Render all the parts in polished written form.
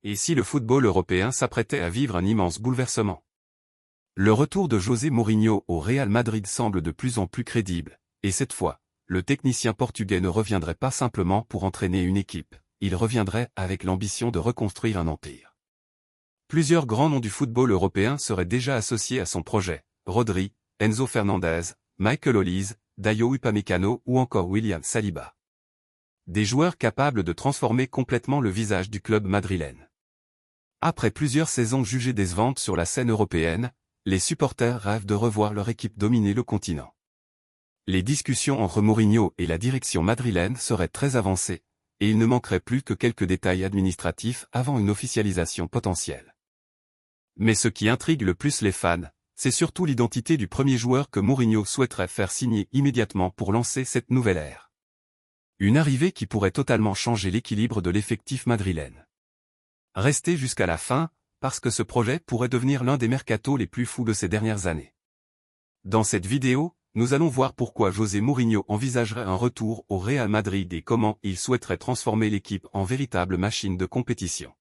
Et si le football européen s'apprêtait à vivre un immense bouleversement? Le retour de José Mourinho au Real Madrid semble de plus en plus crédible, et cette fois, le technicien portugais ne reviendrait pas simplement pour entraîner une équipe, il reviendrait avec l'ambition de reconstruire un empire. Plusieurs grands noms du football européen seraient déjà associés à son projet: Rodri, Enzo Fernandez, Michael Olise, Dayo Upamecano ou encore William Saliba. Des joueurs capables de transformer complètement le visage du club madrilène. Après plusieurs saisons jugées décevantes sur la scène européenne, les supporters rêvent de revoir leur équipe dominer le continent. Les discussions entre Mourinho et la direction madrilène seraient très avancées, et il ne manquerait plus que quelques détails administratifs avant une officialisation potentielle. Mais ce qui intrigue le plus les fans, c'est surtout l'identité du premier joueur que Mourinho souhaiterait faire signer immédiatement pour lancer cette nouvelle ère. Une arrivée qui pourrait totalement changer l'équilibre de l'effectif madrilène. Restez jusqu'à la fin, parce que ce projet pourrait devenir l'un des mercatos les plus fous de ces dernières années. Dans cette vidéo, nous allons voir pourquoi José Mourinho envisagerait un retour au Real Madrid et comment il souhaiterait transformer l'équipe en véritable machine de compétition.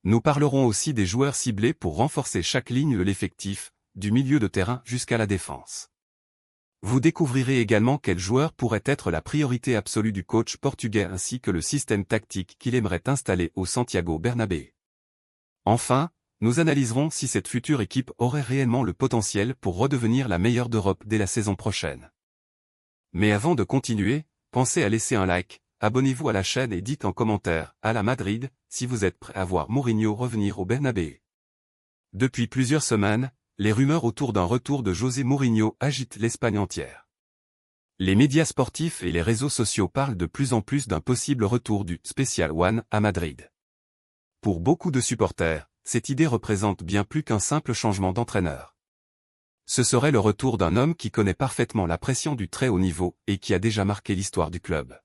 Nous parlerons aussi des joueurs ciblés pour renforcer chaque ligne de l'effectif, du milieu de terrain jusqu'à la défense. Vous découvrirez également quel joueur pourrait être la priorité absolue du coach portugais ainsi que le système tactique qu'il aimerait installer au Santiago Bernabéu. Enfin, nous analyserons si cette future équipe aurait réellement le potentiel pour redevenir la meilleure d'Europe dès la saison prochaine. Mais avant de continuer, pensez à laisser un like, abonnez-vous à la chaîne et dites en commentaire « à la Madrid » si vous êtes prêt à voir Mourinho revenir au Bernabéu. Depuis plusieurs semaines, les rumeurs autour d'un retour de José Mourinho agitent l'Espagne entière. Les médias sportifs et les réseaux sociaux parlent de plus en plus d'un possible retour du Special One à Madrid. Pour beaucoup de supporters, cette idée représente bien plus qu'un simple changement d'entraîneur. Ce serait le retour d'un homme qui connaît parfaitement la pression du très haut niveau et qui a déjà marqué l'histoire du club.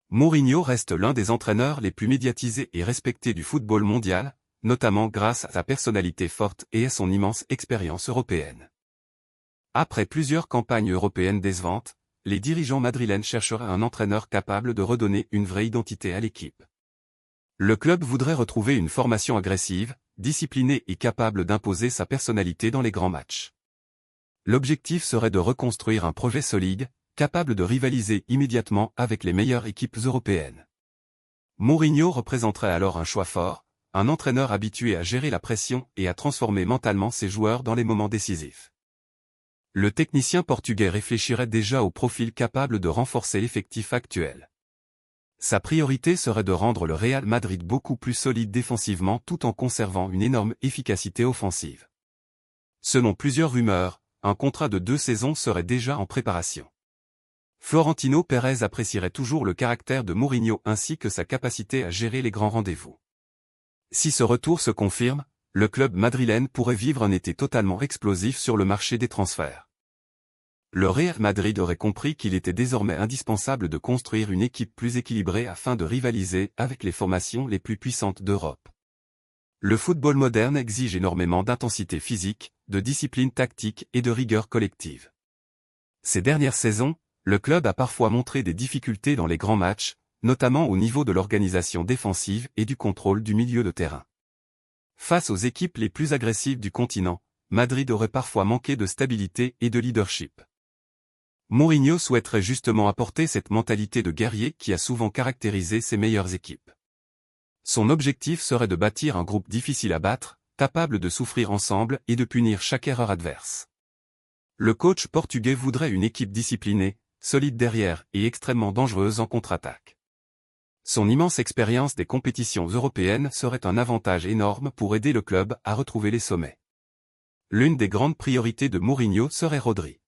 Mourinho reste l'un des entraîneurs les plus médiatisés et respectés du football mondial, notamment grâce à sa personnalité forte et à son immense expérience européenne. Après plusieurs campagnes européennes décevantes, les dirigeants madrilènes chercheraient un entraîneur capable de redonner une vraie identité à l'équipe. Le club voudrait retrouver une formation agressive, disciplinée et capable d'imposer sa personnalité dans les grands matchs. L'objectif serait de reconstruire un projet solide, capable de rivaliser immédiatement avec les meilleures équipes européennes. Mourinho représenterait alors un choix fort, un entraîneur habitué à gérer la pression et à transformer mentalement ses joueurs dans les moments décisifs. Le technicien portugais réfléchirait déjà au profil capable de renforcer l'effectif actuel. Sa priorité serait de rendre le Real Madrid beaucoup plus solide défensivement tout en conservant une énorme efficacité offensive. Selon plusieurs rumeurs, un contrat de 2 saisons serait déjà en préparation. Florentino Pérez apprécierait toujours le caractère de Mourinho ainsi que sa capacité à gérer les grands rendez-vous. Si ce retour se confirme, le club madrilène pourrait vivre un été totalement explosif sur le marché des transferts. Le Real Madrid aurait compris qu'il était désormais indispensable de construire une équipe plus équilibrée afin de rivaliser avec les formations les plus puissantes d'Europe. Le football moderne exige énormément d'intensité physique, de discipline tactique et de rigueur collective. Ces dernières saisons, le club a parfois montré des difficultés dans les grands matchs, notamment au niveau de l'organisation défensive et du contrôle du milieu de terrain. Face aux équipes les plus agressives du continent, Madrid aurait parfois manqué de stabilité et de leadership. Mourinho souhaiterait justement apporter cette mentalité de guerrier qui a souvent caractérisé ses meilleures équipes. Son objectif serait de bâtir un groupe difficile à battre, capable de souffrir ensemble et de punir chaque erreur adverse. Le coach portugais voudrait une équipe disciplinée, solide derrière et extrêmement dangereuse en contre-attaque. Son immense expérience des compétitions européennes serait un avantage énorme pour aider le club à retrouver les sommets. L'une des grandes priorités de Mourinho serait Rodri.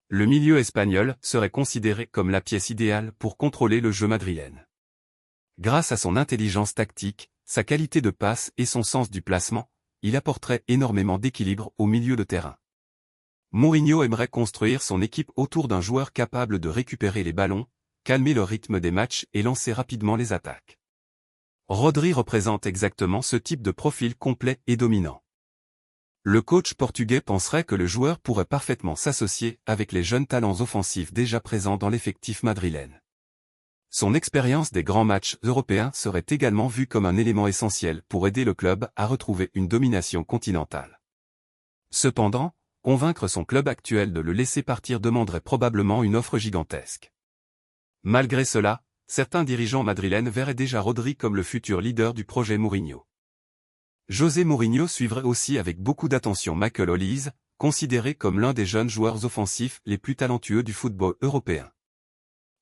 Le milieu espagnol serait considéré comme la pièce idéale pour contrôler le jeu madrilène. Grâce à son intelligence tactique, sa qualité de passe et son sens du placement, il apporterait énormément d'équilibre au milieu de terrain. Mourinho aimerait construire son équipe autour d'un joueur capable de récupérer les ballons, calmer le rythme des matchs et lancer rapidement les attaques. Rodri représente exactement ce type de profil complet et dominant. Le coach portugais penserait que le joueur pourrait parfaitement s'associer avec les jeunes talents offensifs déjà présents dans l'effectif madrilène. Son expérience des grands matchs européens serait également vue comme un élément essentiel pour aider le club à retrouver une domination continentale. Cependant, convaincre son club actuel de le laisser partir demanderait probablement une offre gigantesque. Malgré cela, certains dirigeants madrilènes verraient déjà Rodri comme le futur leader du projet Mourinho. José Mourinho suivrait aussi avec beaucoup d'attention Michael Olise, considéré comme l'un des jeunes joueurs offensifs les plus talentueux du football européen.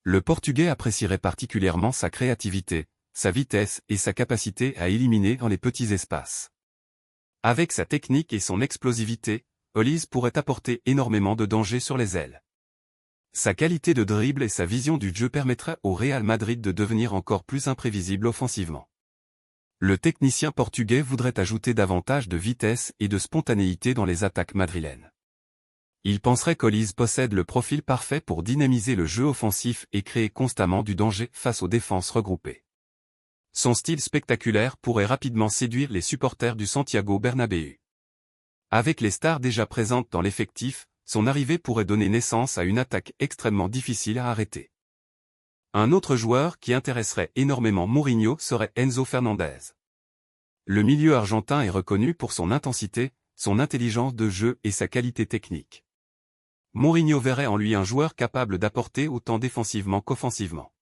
Le Portugais apprécierait particulièrement sa créativité, sa vitesse et sa capacité à éliminer dans les petits espaces. Avec sa technique et son explosivité, Olise pourrait apporter énormément de danger sur les ailes. Sa qualité de dribble et sa vision du jeu permettraient au Real Madrid de devenir encore plus imprévisible offensivement. Le technicien portugais voudrait ajouter davantage de vitesse et de spontanéité dans les attaques madrilènes. Il penserait qu'Olise possède le profil parfait pour dynamiser le jeu offensif et créer constamment du danger face aux défenses regroupées. Son style spectaculaire pourrait rapidement séduire les supporters du Santiago Bernabéu. Avec les stars déjà présentes dans l'effectif, son arrivée pourrait donner naissance à une attaque extrêmement difficile à arrêter. Un autre joueur qui intéresserait énormément Mourinho serait Enzo Fernandez. Le milieu argentin est reconnu pour son intensité, son intelligence de jeu et sa qualité technique. Mourinho verrait en lui un joueur capable d'apporter autant défensivement qu'offensivement.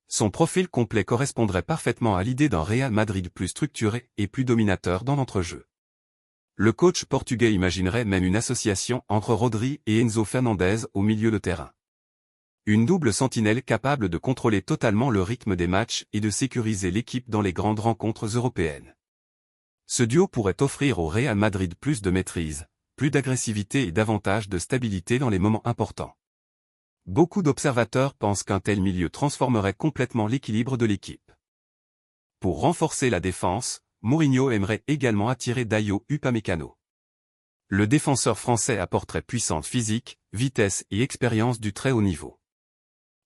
Son profil complet correspondrait parfaitement à l'idée d'un Real Madrid plus structuré et plus dominateur dans l'entrejeu. Le coach portugais imaginerait même une association entre Rodri et Enzo Fernandez au milieu de terrain. Une double sentinelle capable de contrôler totalement le rythme des matchs et de sécuriser l'équipe dans les grandes rencontres européennes. Ce duo pourrait offrir au Real Madrid plus de maîtrise, plus d'agressivité et davantage de stabilité dans les moments importants. Beaucoup d'observateurs pensent qu'un tel milieu transformerait complètement l'équilibre de l'équipe. Pour renforcer la défense, Mourinho aimerait également attirer Dayo Upamecano. Le défenseur français apporterait puissance physique, vitesse et expérience du très haut niveau.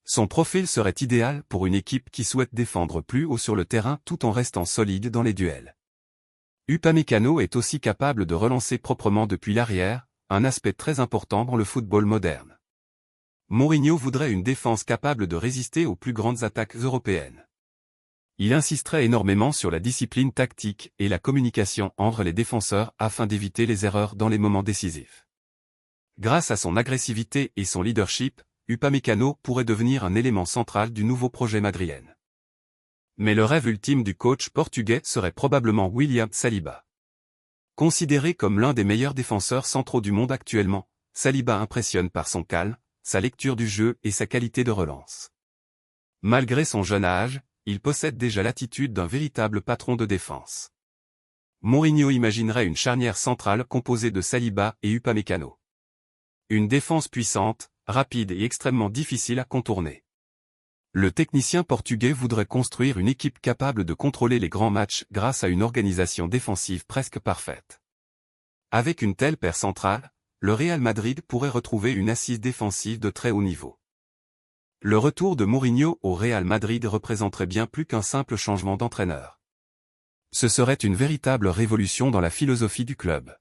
Son profil serait idéal pour une équipe qui souhaite défendre plus haut sur le terrain tout en restant solide dans les duels. Upamecano est aussi capable de relancer proprement depuis l'arrière, un aspect très important dans le football moderne. Mourinho voudrait une défense capable de résister aux plus grandes attaques européennes. Il insisterait énormément sur la discipline tactique et la communication entre les défenseurs afin d'éviter les erreurs dans les moments décisifs. Grâce à son agressivité et son leadership, Upamecano pourrait devenir un élément central du nouveau projet madrilène. Mais le rêve ultime du coach portugais serait probablement William Saliba. Considéré comme l'un des meilleurs défenseurs centraux du monde actuellement, Saliba impressionne par son calme, sa lecture du jeu et sa qualité de relance. Malgré son jeune âge, il possède déjà l'attitude d'un véritable patron de défense. Mourinho imaginerait une charnière centrale composée de Saliba et Upamecano. Une défense puissante, rapide et extrêmement difficile à contourner. Le technicien portugais voudrait construire une équipe capable de contrôler les grands matchs grâce à une organisation défensive presque parfaite. Avec une telle paire centrale, le Real Madrid pourrait retrouver une assise défensive de très haut niveau. Le retour de Mourinho au Real Madrid représenterait bien plus qu'un simple changement d'entraîneur. Ce serait une véritable révolution dans la philosophie du club.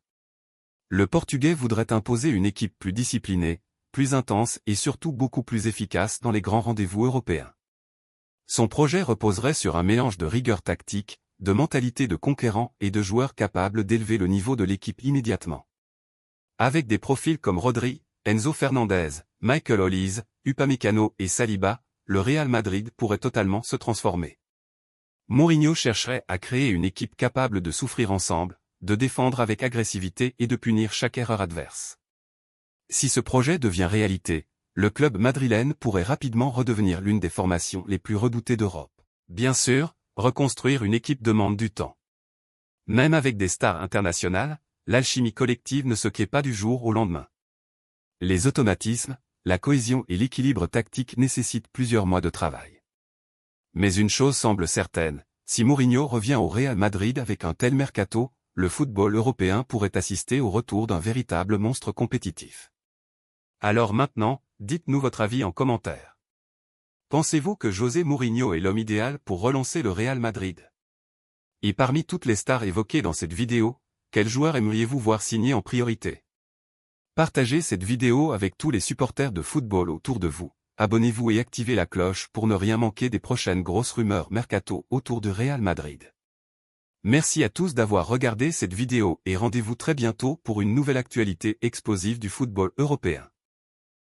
Le Portugais voudrait imposer une équipe plus disciplinée, plus intense et surtout beaucoup plus efficace dans les grands rendez-vous européens. Son projet reposerait sur un mélange de rigueur tactique, de mentalité de conquérant et de joueurs capables d'élever le niveau de l'équipe immédiatement. Avec des profils comme Rodri, Enzo Fernandez, Michael Olise, Upamecano et Saliba, le Real Madrid pourrait totalement se transformer. Mourinho chercherait à créer une équipe capable de souffrir ensemble, de défendre avec agressivité et de punir chaque erreur adverse. Si ce projet devient réalité, le club madrilène pourrait rapidement redevenir l'une des formations les plus redoutées d'Europe. Bien sûr, reconstruire une équipe demande du temps. Même avec des stars internationales, l'alchimie collective ne se crée pas du jour au lendemain. Les automatismes, la cohésion et l'équilibre tactique nécessitent plusieurs mois de travail. Mais une chose semble certaine, si Mourinho revient au Real Madrid avec un tel mercato, le football européen pourrait assister au retour d'un véritable monstre compétitif. Alors maintenant, dites-nous votre avis en commentaire. Pensez-vous que José Mourinho est l'homme idéal pour relancer le Real Madrid? Et parmi toutes les stars évoquées dans cette vidéo, quel joueur aimeriez-vous voir signer en priorité? Partagez cette vidéo avec tous les supporters de football autour de vous, abonnez-vous et activez la cloche pour ne rien manquer des prochaines grosses rumeurs mercato autour du Real Madrid. Merci à tous d'avoir regardé cette vidéo et rendez-vous très bientôt pour une nouvelle actualité explosive du football européen.